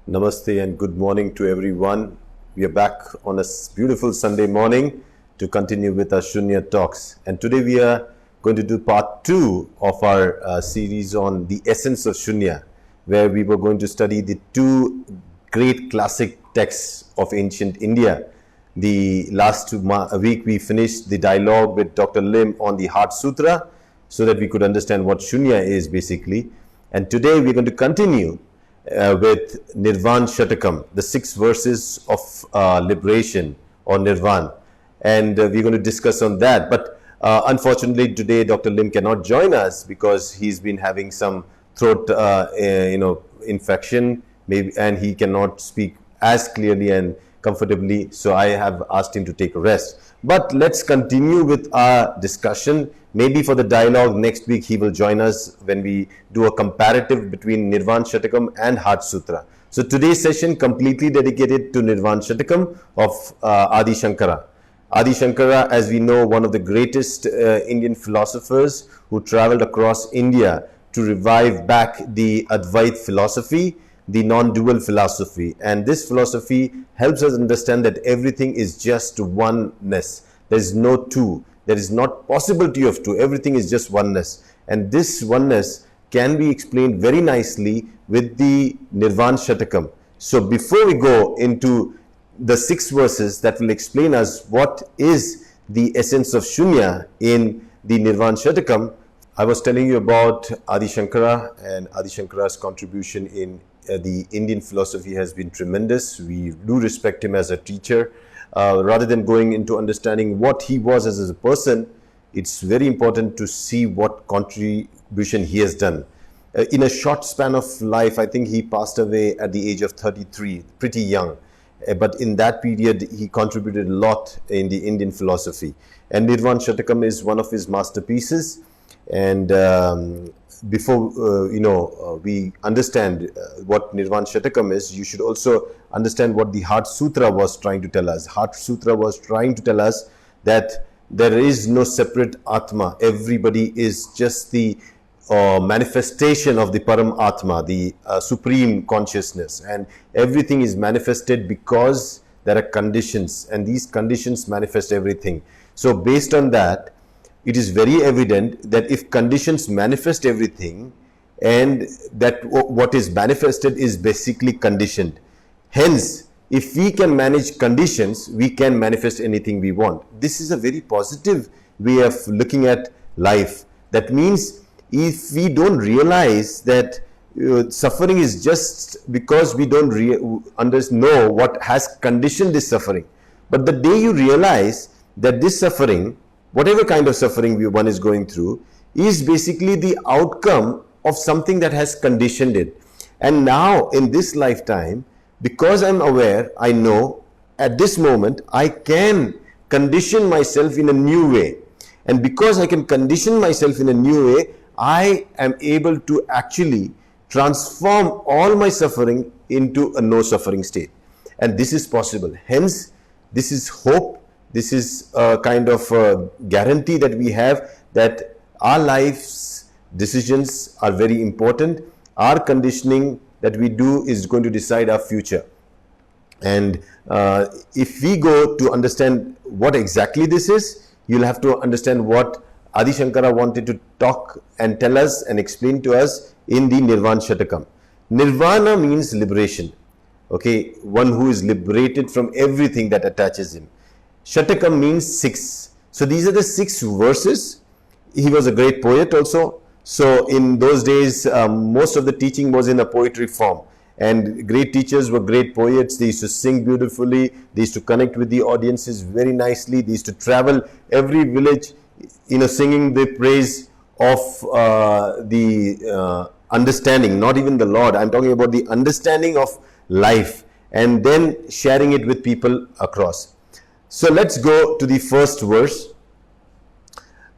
Namaste and good morning to everyone. We are back on a beautiful Sunday morning to continue with our Shunya talks. And today we are going to do part 2 of our series on the essence of Shunya, where we were going to study the two great classic texts of ancient India. The last week we finished the dialogue with Dr. Lim on the Heart Sutra so that we could understand what Shunya is basically. And today we're going to continue with Nirvāṇa Ṣaṭkam, the 6 verses of liberation or Nirvana, and we're going to discuss on that. But unfortunately today Dr. Lim cannot join us because he's been having some throat infection, maybe, and he cannot speak as clearly and comfortably, so I have asked him to take a rest. But let's continue with our discussion. Maybe for the dialogue next week he will join us when we do a comparative between Nirvāṇa Ṣaṭkam and Heart Sutra. So today's session completely dedicated to Nirvāṇa Ṣaṭkam of Ādi Śaṅkara. Ādi Śaṅkara, as we know, one of the greatest Indian philosophers who traveled across India to revive back the Advaita philosophy, the non-dual philosophy. And this philosophy helps us understand that everything is just oneness. There is no two. There is not possibility of two. Everything is just oneness. And this oneness can be explained very nicely with the Nirvāṇa Ṣaṭkam. So before we go into the 6 verses that will explain us what is the essence of Shunya in the Nirvāṇa Ṣaṭkam, I was telling you about Ādi Śaṅkara, and Ādi Śaṅkara's contribution in the Indian philosophy has been tremendous. We do respect him as a teacher. Rather than going into understanding what he was as a person, it's very important to see what contribution he has done. In a short span of life, I think he passed away at the age of 33, pretty young. But in that period, he contributed a lot in the Indian philosophy. And Nirvāṇa Ṣaṭkam is one of his masterpieces. And before we understand what Nirvāṇa Ṣaṭkam is, you should also understand what the Heart Sutra was trying to tell us. Heart Sutra was trying to tell us that there is no separate Atma. Everybody is just the manifestation of the Param Atma, the supreme consciousness, and everything is manifested because there are conditions, and these conditions manifest everything. So based on that, it is very evident that if conditions manifest everything, and that what is manifested is basically conditioned. Hence, if we can manage conditions, we can manifest anything we want. This is a very positive way of looking at life. That means if we don't realize that suffering is just because we don't know what has conditioned this suffering. But the day you realize that this suffering, whatever kind of suffering one is going through, is basically the outcome of something that has conditioned it. And now in this lifetime, because I'm aware, I know at this moment I can condition myself in a new way. And because I can condition myself in a new way, I am able to actually transform all my suffering into a no suffering state. And this is possible. Hence, this is hope. This is a kind of guarantee that we have that our life's decisions are very important. Our conditioning that we do is going to decide our future. And if we go to understand what exactly this is, you'll have to understand what Ādi Śaṅkara wanted to talk and tell us and explain to us in the Nirvāṇa Ṣaṭkam. Nirvana means liberation. Okay, one who is liberated from everything that attaches him. Ṣaṭkam means 6. So these are the 6 verses. He was a great poet also. So in those days, most of the teaching was in a poetry form. And great teachers were great poets. They used to sing beautifully. They used to connect with the audiences very nicely. They used to travel every village, singing the praise of the understanding, not even the Lord. I'm talking about the understanding of life, and then sharing it with people across. So let's go to the first verse.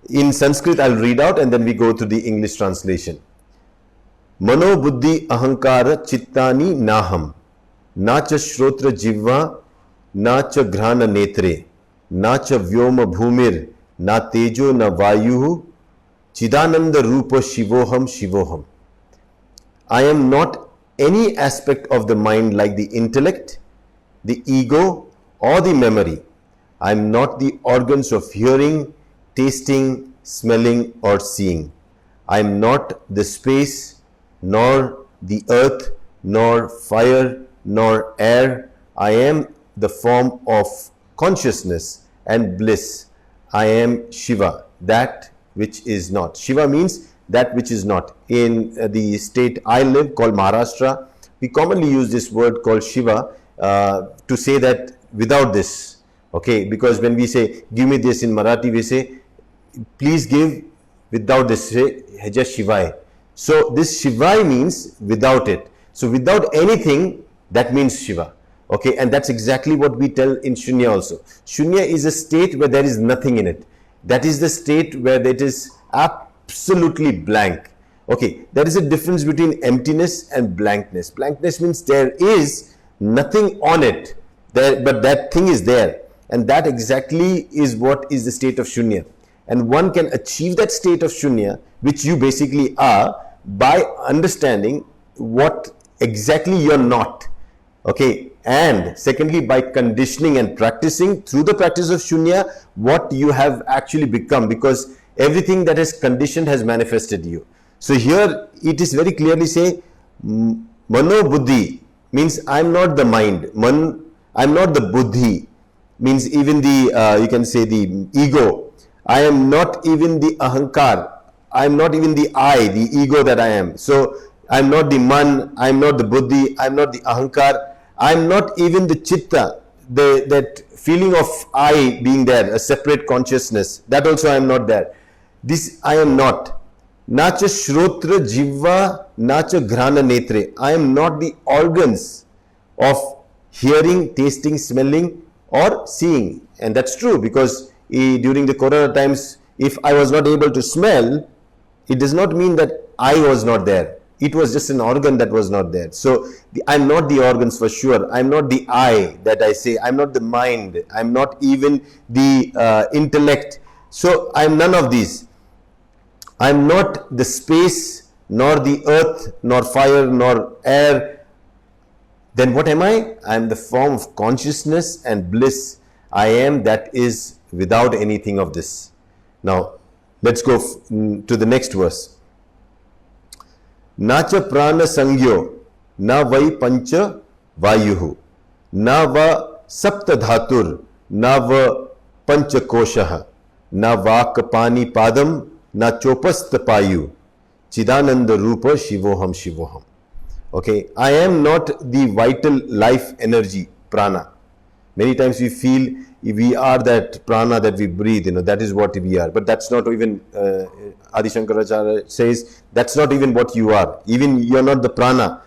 In Sanskrit, I'll read out and then we go to the English translation. Mano buddhi ahankara chittani naham, nacha shrotra jivva, nacha ghrana netre, nacha vyoma bhumir, na tejo na vayuhu, chidananda rupa shivoham shivoham. I am not any aspect of the mind like the intellect, the ego, or the memory. I am not the organs of hearing, tasting, smelling, or seeing. I am not the space, nor the earth, nor fire, nor air. I am the form of consciousness and bliss. I am Shiva, that which is not. Shiva means that which is not. In the state I live, called Maharashtra, we commonly use this word called Shiva to say that without this. Okay, because when we say, give me this in Marathi, we say, please give without this, say, just Shivai. So this Shivai means without it. So without anything, that means Shiva. Okay, and that's exactly what we tell in Shunya also. Shunya is a state where there is nothing in it. That is the state where it is absolutely blank. Okay, there is a difference between emptiness and blankness. Blankness means there is nothing on it, but that thing is there. And that exactly is what is the state of Shunya. And one can achieve that state of Shunya, which you basically are, by understanding what exactly you're not. Okay, and secondly, by conditioning and practicing through the practice of Shunya what you have actually become, because everything that is conditioned has manifested you. So here it is very clearly say Mano Buddhi means I'm not the mind. I'm not the Buddhi means even the you can say the ego. I am not even the Ahankar. I am not even the I, the ego that I am. So I am not the Man. I am not the Buddhi. I am not the Ahankar. I am not even the Chitta, that feeling of I being there, a separate consciousness. That also I am not there. This I am not. Nacha Shrotra Jiva, Nacha Grana Netre. I am not the organs of hearing, tasting, smelling, or seeing. And that's true, because during the Corona times, if I was not able to smell, it does not mean that I was not there. It was just an organ that was not there. So I'm not the organs for sure. I'm not the I that I say. I'm not the mind. I'm not even the intellect. So I'm none of these. I'm not the space, nor the earth, nor fire, nor air. Then what am I? I am the form of consciousness and bliss. I am that is without anything of this. Now, let's go to the next verse. Nacha prana sangyo, na vai pancha vayuhu, na va sapta dhatur, na va pancha koshaha, na vak pani padam, na chopasta payu, chidananda rupa shivoham shivoham. Okay, I am not the vital life energy, prana. Many times we feel we are that prana that we breathe, that is what we are. But that's not even, Ādi Śaṅkarācārya says, that's not even what you are. Even you are not the prana,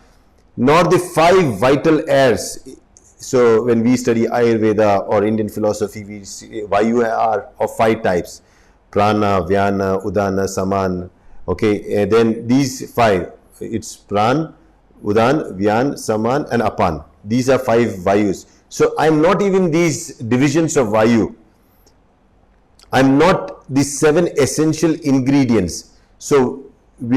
nor the 5 vital airs. So when we study Ayurveda or Indian philosophy, we see Vayu are of 5 types. Prana, Vyana, Udana, Saman. Okay, and then these 5, it's Pran, Udan, Vyan, Saman and Apan. These are 5 Vayus. So I'm not even these divisions of Vayu. I'm not the 7 essential ingredients. So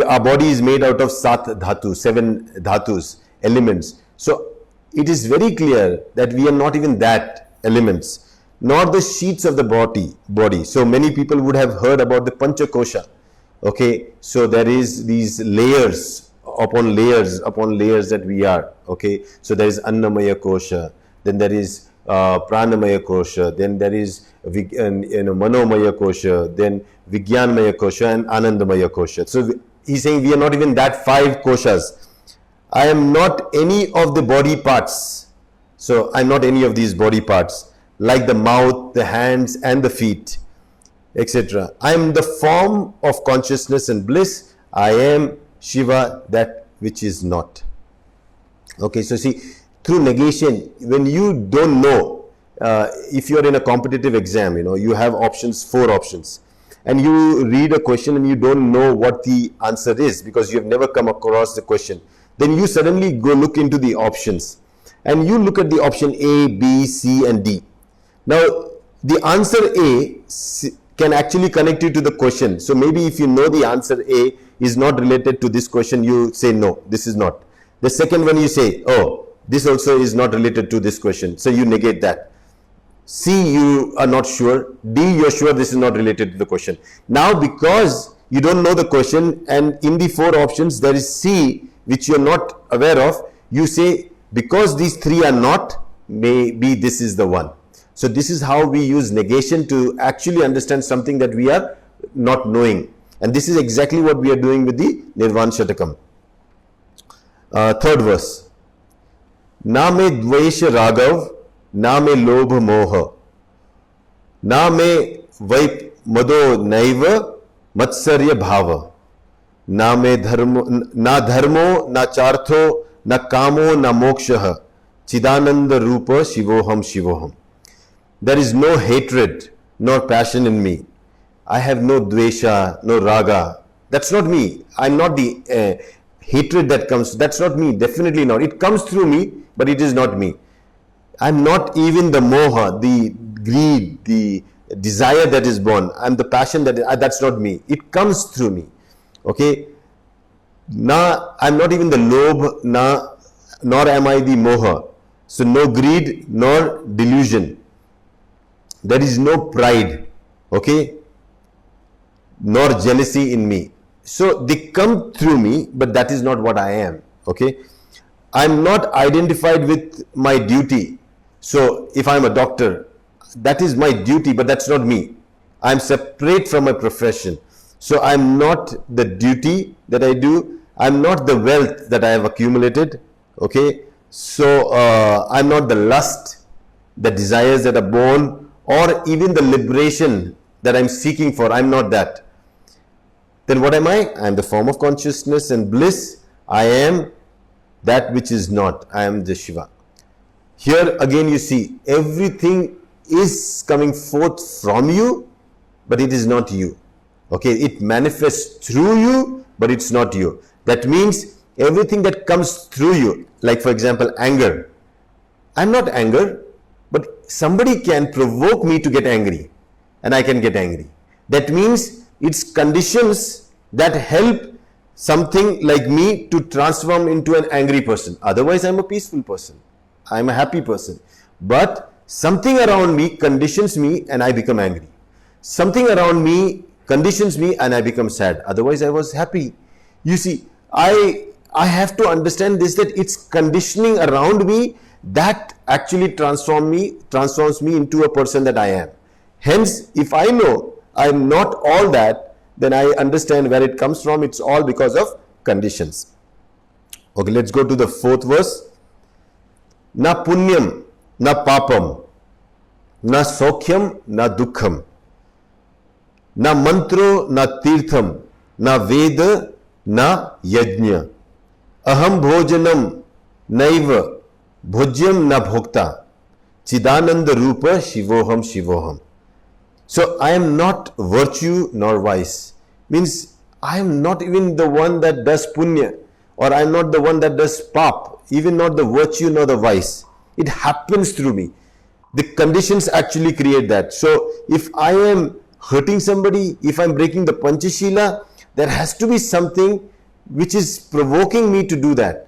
our body is made out of Sat Dhatu, 7 Dhatus, elements. So it is very clear that we are not even that elements, nor the sheets of the body. So many people would have heard about the Pancha Kosha. Okay, so there is these layers upon layers that we are. Okay, so there is Annamaya Kosha. Then there is Pranamaya Kosha, then there is Manomaya Kosha, then Vijnanmaya Kosha and Anandamaya Kosha. So he's saying we are not even that 5 koshas. I am not any of the body parts. So I'm not any of these body parts, like the mouth, the hands and the feet, etc. I am the form of consciousness and bliss. I am Shiva, that which is not. Okay, so see, through negation, when you don't know, if you're in a competitive exam, you have options, 4 options, and you read a question and you don't know what the answer is because you have never come across the question, then you suddenly go look into the options and you look at the option A, B, C and D. Now, the answer A can actually connect you to the question. So maybe if you know the answer A is not related to this question, you say no, this is not. The second one you say, oh, this also is not related to this question. So you negate that. C, you are not sure. D, you're sure this is not related to the question. Now, because you don't know the question and in the 4 options there is C which you're not aware of, you say because these 3 are not, maybe this is the one. So this is how we use negation to actually understand something that we are not knowing. And this is exactly what we are doing with the Nirvāṇa Ṣaṭkam. Third verse. Na me dvesha ragav, na me lobha moha, na me vaip mado naiva matsarya bhava, na me dharmo, na dharmo, na chartho, na kamo, na moksha, chidananda rupa shivoham shivoham. There is no hatred nor passion in me. I have no dvesha, no raga. That's not me. I'm not the hatred that comes. That's not me. Definitely not. It comes through me, but it is not me. I'm not even the moha, the greed, the desire that is born. I'm the passion that's not me. It comes through me. Okay. I'm not even the lobh, nor am I the moha. So no greed nor delusion. There is no pride, okay, nor jealousy in me. So they come through me, but that is not what I am, okay. I'm not identified with my duty. So if I'm a doctor, that is my duty, but that's not me. I'm separate from my profession. So I'm not the duty that I do. I'm not the wealth that I have accumulated, okay. So I'm not the lust, the desires that are born, or even the liberation that I'm seeking for. I'm not that. Then what am I? I am the form of consciousness and bliss. I am that which is not. I am the Shiva. Here again you see, everything is coming forth from you, but it is not you. Okay, it manifests through you, but it's not you. That means everything that comes through you, like for example, anger. I'm not anger, but somebody can provoke me to get angry and I can get angry. That means it's conditions that help something like me to transform into an angry person. Otherwise, I'm a peaceful person. I'm a happy person. But something around me conditions me and I become angry. Something around me conditions me and I become sad. Otherwise, I was happy. You see, I have to understand this, that it's conditioning around me that actually transforms me into a person that I am. Hence, if I know I'm not all that, then I understand where it comes from. It's all because of conditions. Okay, let's go to the 4th verse. Na punyam, na papam, na sokhyam, na dukkham, na mantro, na tirtham, na veda, na yajna, aham bhojanam, naiva, bhojyam na bhokta, chidananda rupa shivoham shivoham. So I am not virtue nor vice. Means I am not even the one that does punya, or I am not the one that does pap, even not the virtue nor the vice. It happens through me. The conditions actually create that. So if I am hurting somebody, if I am breaking the Panchashila, there has to be something which is provoking me to do that.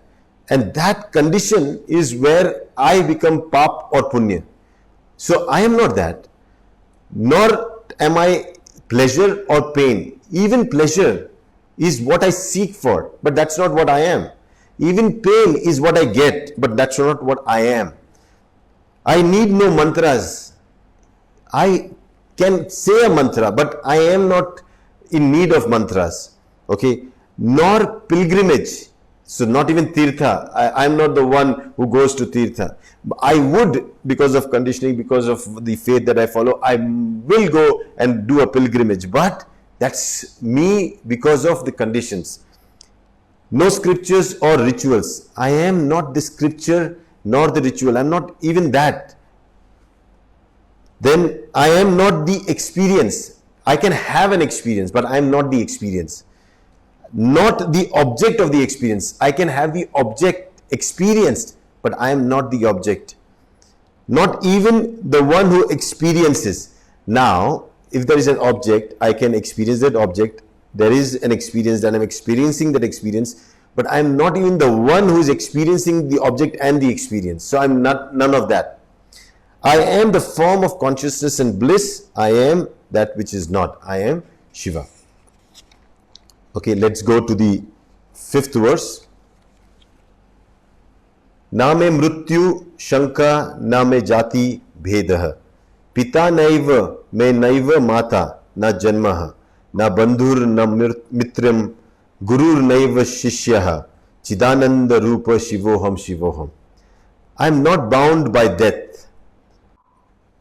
And that condition is where I become pap or punya. So I am not that. Nor am I pleasure or pain. Even pleasure is what I seek for, but that's not what I am. Even pain is what I get, but that's not what I am. I need no mantras. I can say a mantra, but I am not in need of mantras. Okay? Nor pilgrimage. So not even tirtha. I am not the one who goes to tirtha. I would, because of conditioning, because of the faith that I follow, I will go and do a pilgrimage. But that's me because of the conditions. No scriptures or rituals. I am not the scripture nor the ritual. I am not even that. Then I am not the experience. I can have an experience, but I am not the experience. Not the object of the experience. I can have the object experienced, but I am not the object. Not even the one who experiences. Now, if there is an object, I can experience that object. There is an experience that I am experiencing that experience, but I am not even the one who is experiencing the object and the experience. So I am not none of that. I am the form of consciousness and bliss. I am that which is not. I am Shiva. Okay, let's go to the 5th verse. Na me mrityu shanka na me jati bhedah. Pita naiva me naiva mata na janmaha. Na bandhur na mitram gurur naiva shishyaha. Chidananda rupa shivoham shivoham. I am not bound by death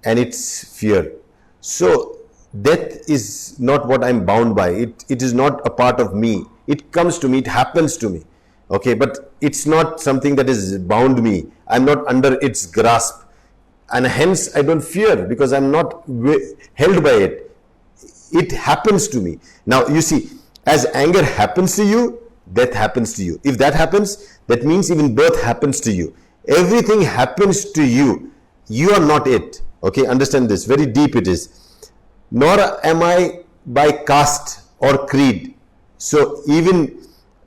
and its fear. So death is not what I am bound by. It is not a part of me. It comes to me, it happens to me. Okay, but it's not something that is bound me. I'm not under its grasp. And hence I don't fear because I'm not held by it. It happens to me. Now you see, as anger happens to you, death happens to you. If that happens, that means even birth happens to you. Everything happens to you. You are not it. Okay, understand this. Very deep it is. Nor am I by caste or creed. So even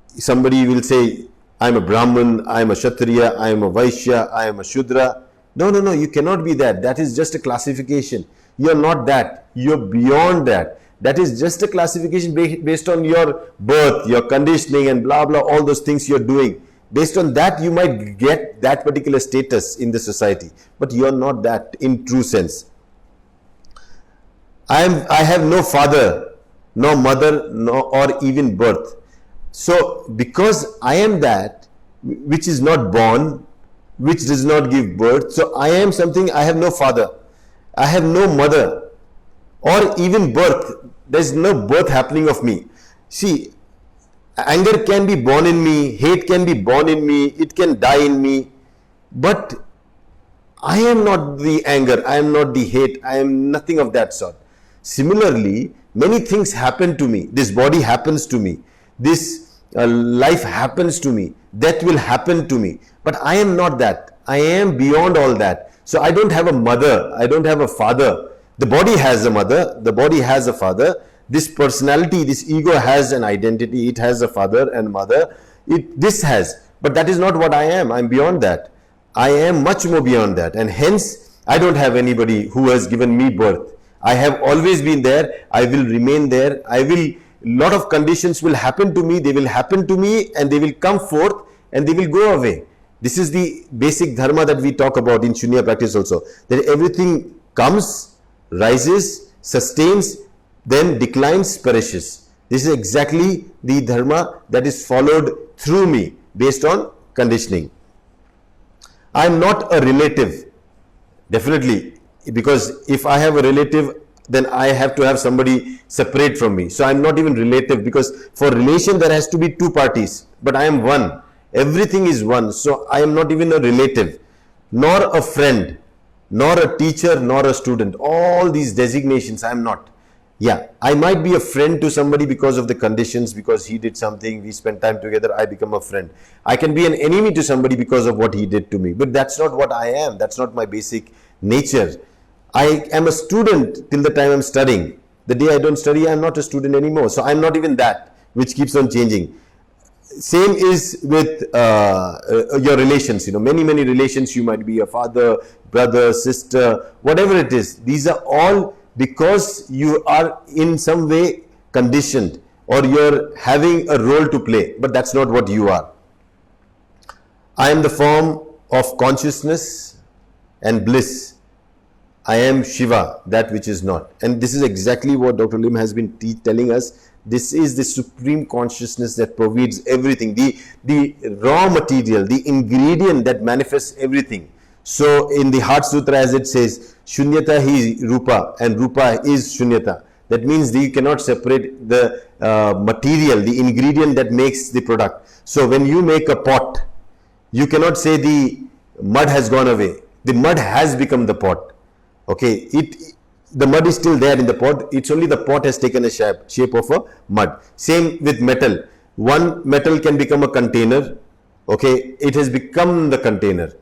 somebody will say, I am a Brahmin, I am a Kshatriya, I am a Vaishya, I am a Shudra. No, you cannot be that. That is just a classification. You are not that. You are beyond that. That is just a classification based on your birth, your conditioning and blah blah, all those things you are doing. Based on that, you might get that particular status in the society. But you are not that in true sense. I have no father, no mother, or even birth. So, because I am that which is not born, which does not give birth, so I am something, I have no father, I have no mother, or even birth. There is no birth happening of me. See, anger can be born in me, hate can be born in me, it can die in me, but I am not the anger, I am not the hate, I am nothing of that sort. Similarly, many things happen to me. This body happens to me. This life happens to me. Death will happen to me. But I am not that. I am beyond all that. So I don't have a mother. I don't have a father. The body has a mother. The body has a father. This personality, this ego has an identity. It has a father and mother. This has. But that is not what I am. I am beyond that. I am much more beyond that. And hence, I don't have anybody who has given me birth. I have always been there. I will remain there. Lot of conditions will happen to me. They will happen to me and they will come forth and they will go away. This is the basic dharma that we talk about in Shunya practice also. That everything comes, rises, sustains, then declines, perishes. This is exactly the dharma that is followed through me based on conditioning. I am not a relative. Definitely. Because if I have a relative, then I have to have somebody separate from me. So I am not even relative, because for relation there has to be two parties. But I am one. Everything is one. So I am not even a relative, nor a friend, nor a teacher, nor a student. All these designations I am not. Yeah, I might be a friend to somebody because of the conditions, because he did something, we spent time together, I become a friend. I can be an enemy to somebody because of what he did to me. But that's not what I am. That's not my basic nature. I am a student till the time I am studying. The day I don't study, I am not a student anymore. So I am not even that, which keeps on changing. Same is with your relations. Many relations. You might be a father, brother, sister, whatever it is. These are all because you are in some way conditioned, or you're having a role to play. But that's not what you are. I am the form of consciousness and bliss. I am Shiva, that which is not. And this is exactly what Dr. Lim has been telling us. This is the supreme consciousness that pervades everything, the raw material, the ingredient that manifests everything. So in the Heart Sutra, as it says, Shunyata hi Rupa, and Rupa is Shunyata. That means that you cannot separate the material, the ingredient that makes the product. So when you make a pot, you cannot say the mud has gone away. The mud has become the pot. Okay, the mud is still there in the pot. It's only the pot has taken a shape of a mud. Same with metal. One metal can become a container. Okay, it has become the container.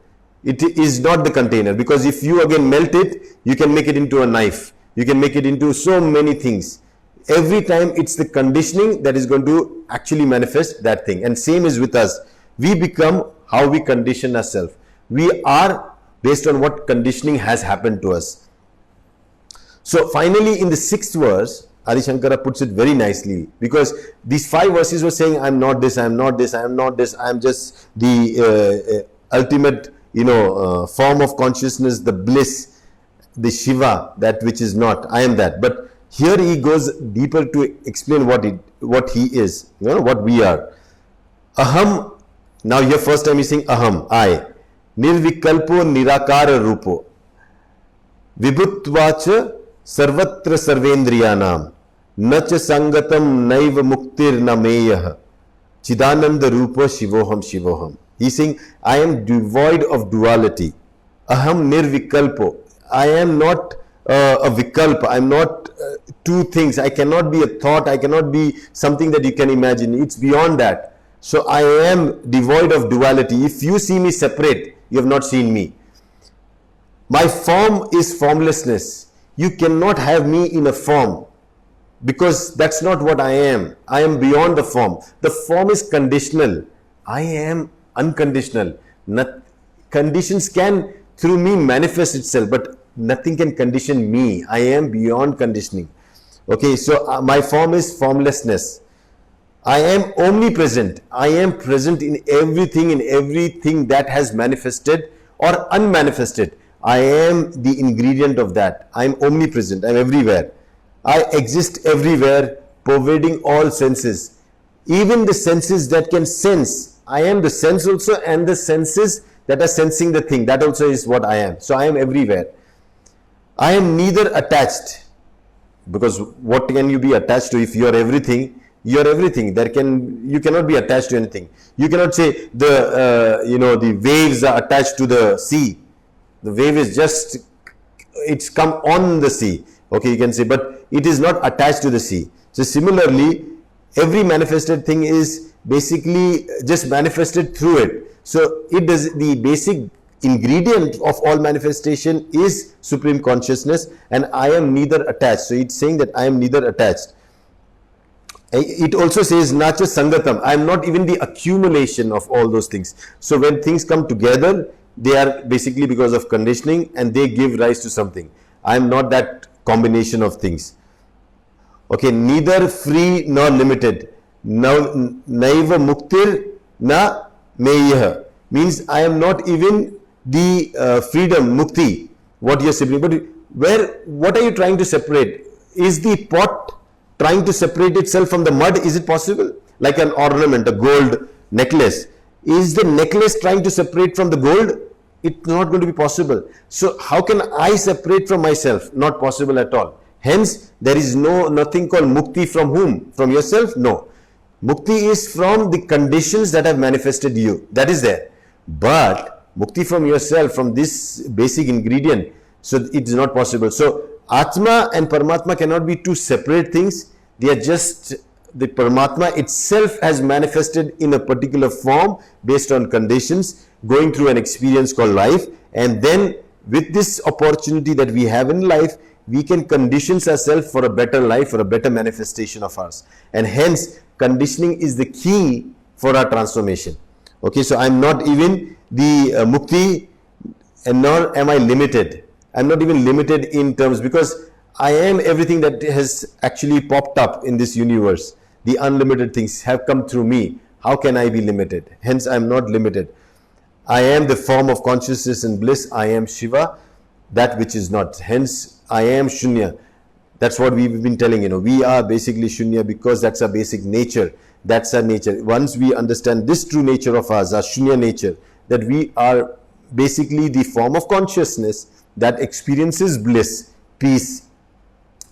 It is not the container, because if you again melt it, you can make it into a knife. You can make it into so many things. Every time it's the conditioning that is going to actually manifest that thing. And same is with us. We become how we condition ourselves. We are based on what conditioning has happened to us. So finally, in the 6th verse, Ādi Śaṅkara puts it very nicely, because these 5 verses were saying, I'm not this, I'm not this, I'm not this, I'm just the ultimate, form of consciousness, the bliss, the Shiva, that which is not, I am that. But here he goes deeper to explain what he is, what we are. Aham, now here first time he's saying aham, I. Nirvikalpo nirakara rupo. Vibhutvacha sarvatra sarvendriyanam. Nacha sangatam naiva muktir nameyah. Chidananda rupa shivoham shivoham. He's saying, I am devoid of duality. Aham nirvikalpo. I am not a vikalpa. I am not two things. I cannot be a thought. I cannot be something that you can imagine. It's beyond that. So I am devoid of duality. If you see me separate, you have not seen me. My form is formlessness. You cannot have me in a form, because that's not what I am. I am beyond the form. The form is conditional. I am unconditional. Conditions can through me manifest itself, but nothing can condition me. I am beyond conditioning. Okay, so my form is formlessness. I am omnipresent. I am present in everything that has manifested or unmanifested. I am the ingredient of that. I am omnipresent. I am everywhere. I exist everywhere, pervading all senses. Even the senses that can sense. I am the sense also, and the senses that are sensing the thing. That also is what I am. So I am everywhere. I am neither attached, because what can you be attached to if you are everything? You are everything. You cannot be attached to anything. You cannot say the waves are attached to the sea. The wave is just, it's come on the sea. Okay, you can say, but it is not attached to the sea. So similarly, every manifested thing is basically just manifested through it. So it does, the basic ingredient of all manifestation is supreme consciousness, and I am neither attached. So it's saying that I am neither attached. It also says nacha sangatam. I am not even the accumulation of all those things. So when things come together, they are basically because of conditioning, and they give rise to something. I am not that combination of things. Okay, neither free nor limited. Naiva muktir na meyah, means I am not even the freedom, mukti, what you are separating. But what are you trying to separate? Is the pot trying to separate itself from the mud? Is it possible? Like an ornament, a gold necklace. Is the necklace trying to separate from the gold? It's not going to be possible. So how can I separate from myself? Not possible at all. Hence, there is nothing called mukti from whom? From yourself? No. Mukti is from the conditions that have manifested you. That is there. But mukti from yourself, from this basic ingredient, so it is not possible. So Atma and Paramatma cannot be two separate things. They are just, the Paramatma itself has manifested in a particular form based on conditions, going through an experience called life, and then with this opportunity that we have in life, we can condition ourselves for a better life, for a better manifestation of ours. And hence, conditioning is the key for our transformation. Okay, so I am not even the mukti, and nor am I limited. I am not even limited in terms, because I am everything that has actually popped up in this universe. The unlimited things have come through me. How can I be limited? Hence, I am not limited. I am the form of consciousness and bliss. I am Shiva, that which is not. Hence, I am Shunya. That's what we've been telling, we are basically Shunya, because that's our basic nature. That's our nature. Once we understand this true nature of ours, our Shunya nature, that we are basically the form of consciousness that experiences bliss, peace,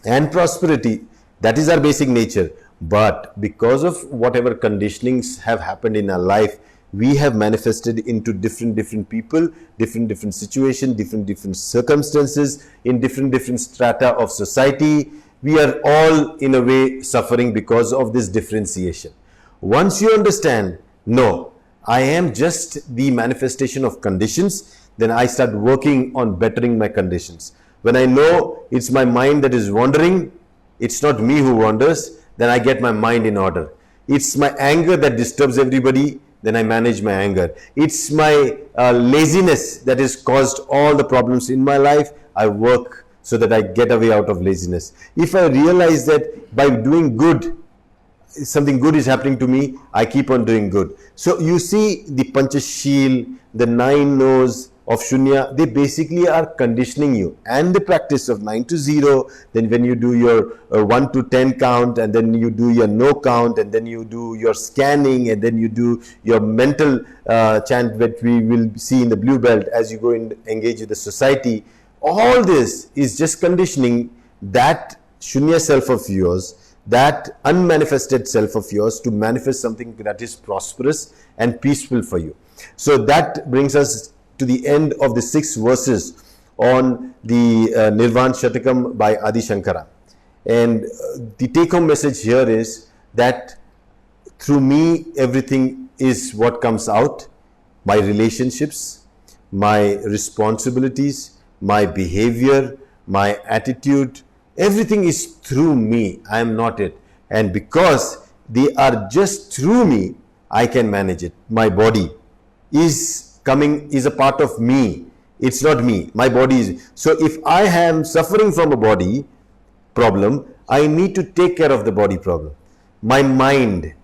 and prosperity. That is our basic nature. But because of whatever conditionings have happened in our life, we have manifested into different people, different situations, different circumstances, in different strata of society. We are all in a way suffering because of this differentiation. Once you understand, no, I am just the manifestation of conditions, then I start working on bettering my conditions. When I know it's my mind that is wandering, it's not me who wanders, then I get my mind in order. It's my anger that disturbs everybody, then I manage my anger. It's my laziness that has caused all the problems in my life. I work so that I get away out of laziness. If I realize that by doing good, something good is happening to me, I keep on doing good. So you see the Panchashil, the 9 no's of Shunya, they basically are conditioning you. And the practice of 9 to 0, then when you do your 1 to 10 count, and then you do your no count, and then you do your scanning, and then you do your mental chant that we will see in the blue belt as you go and engage with the society. All this is just conditioning that Shunya self of yours, that unmanifested self of yours, to manifest something that is prosperous and peaceful for you. So that brings us to the end of the 6 verses on the Nirvāṇa Ṣaṭkam by Ādi Śaṅkara. And the take-home message here is that through me, everything is what comes out. My relationships, my responsibilities, my behavior, my attitude, everything is through me. I am not it. And because they are just through me, I can manage it. My body is a part of me. It's not me. My body is. So if I am suffering from a body problem, I need to take care of the body problem. My mind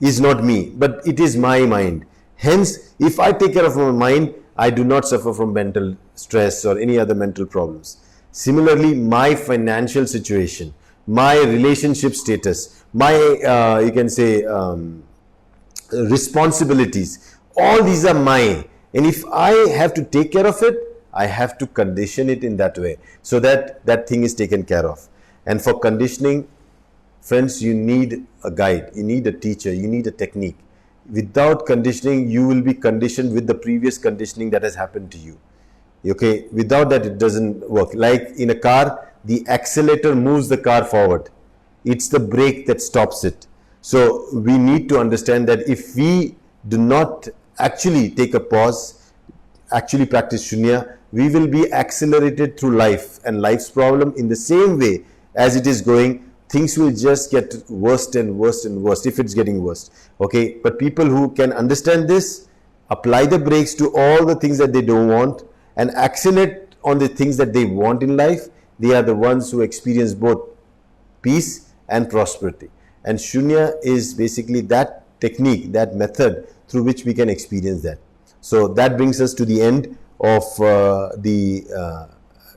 is not me, but it is my mind. Hence, if I take care of my mind, I do not suffer from mental stress or any other mental problems. Similarly, my financial situation, my relationship status, my you can say responsibilities, all these are mine. And if I have to take care of it, I have to condition it in that way so that that thing is taken care of. And for conditioning, friends, you need a guide, you need a teacher, you need a technique. Without conditioning, you will be conditioned with the previous conditioning that has happened to you. Okay, without that it doesn't work. Like in a car, the accelerator moves the car forward. It's the brake that stops it. So we need to understand that if we do not actually take a pause, actually practice Shunya, we will be accelerated through life and life's problem in the same way as it is going. Things will just get worse and worse and worse if it's getting worse. Okay, but people who can understand this, apply the brakes to all the things that they don't want and accelerate on the things that they want in life, they are the ones who experience both peace and prosperity. And Shunya is basically that technique, that method through which we can experience that. So that brings us to the end of the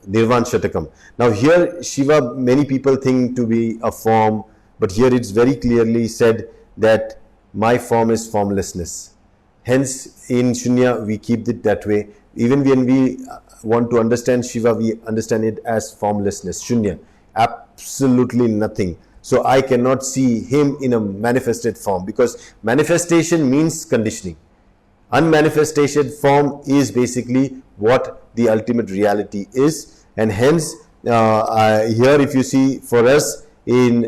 Nirvāṇa Ṣaṭkam. Now here Shiva, many people think to be a form, but here it's very clearly said that my form is formlessness. Hence in Shunya we keep it that way. Even when we want to understand Shiva, we understand it as formlessness, Shunya, absolutely nothing. So I cannot see him in a manifested form, because manifestation means conditioning. Unmanifested form is basically what the ultimate reality is. And hence here if you see, for us in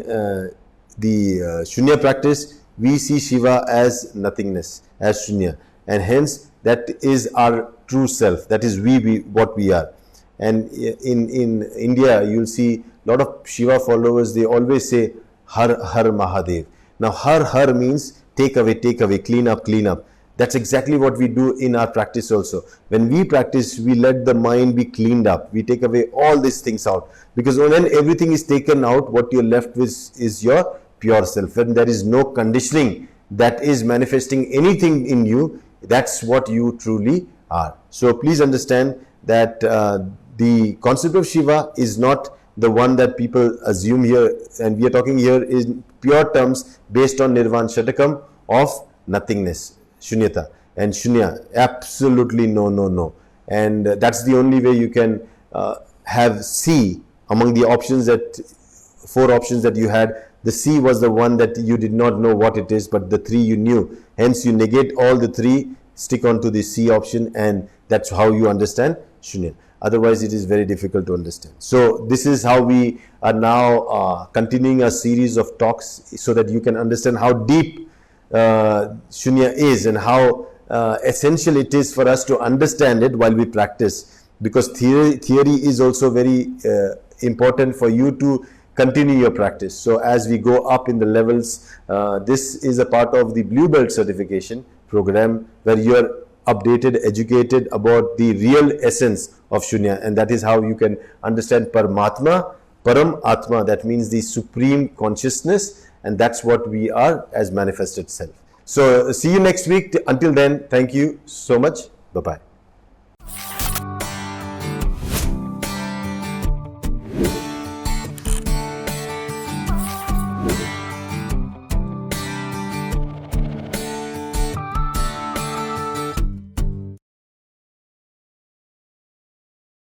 the Shunya practice, we see Shiva as nothingness, as Shunya, and hence that is our true self, that is we what we are. And in India you'll see a lot of Shiva followers, they always say Har Har Mahadev. Now Har means take away, clean up. That's exactly what we do in our practice also. When we practice, we let the mind be cleaned up. We take away all these things out. Because when everything is taken out, what you're left with is your pure self. When there is no conditioning that is manifesting anything in you, that's what you truly are. So please understand that the concept of Shiva is not the one that people assume here. And we are talking here in pure terms based on Nirvāṇa Ṣaṭkam of nothingness. Shunyata and Shunya, absolutely no. And that's the only way you can have C among the options, that 4 options that you had. The C was the one that you did not know what it is, but the 3 you knew. Hence you negate all the 3, stick on to the C option, and that's how you understand Shunya. Otherwise it is very difficult to understand. So this is how we are now continuing a series of talks, so that you can understand how deep Shunya is and how essential it is for us to understand it while we practice. Because theory is also very important for you to continue your practice. So as we go up in the levels, this is a part of the Blue Belt certification program where you are updated, educated about the real essence of Shunya, and that is how you can understand Paramatma, Param Atma, that means the supreme consciousness, and that's what we are as manifested self. So see you next week. Until then, thank you so much. Bye-bye.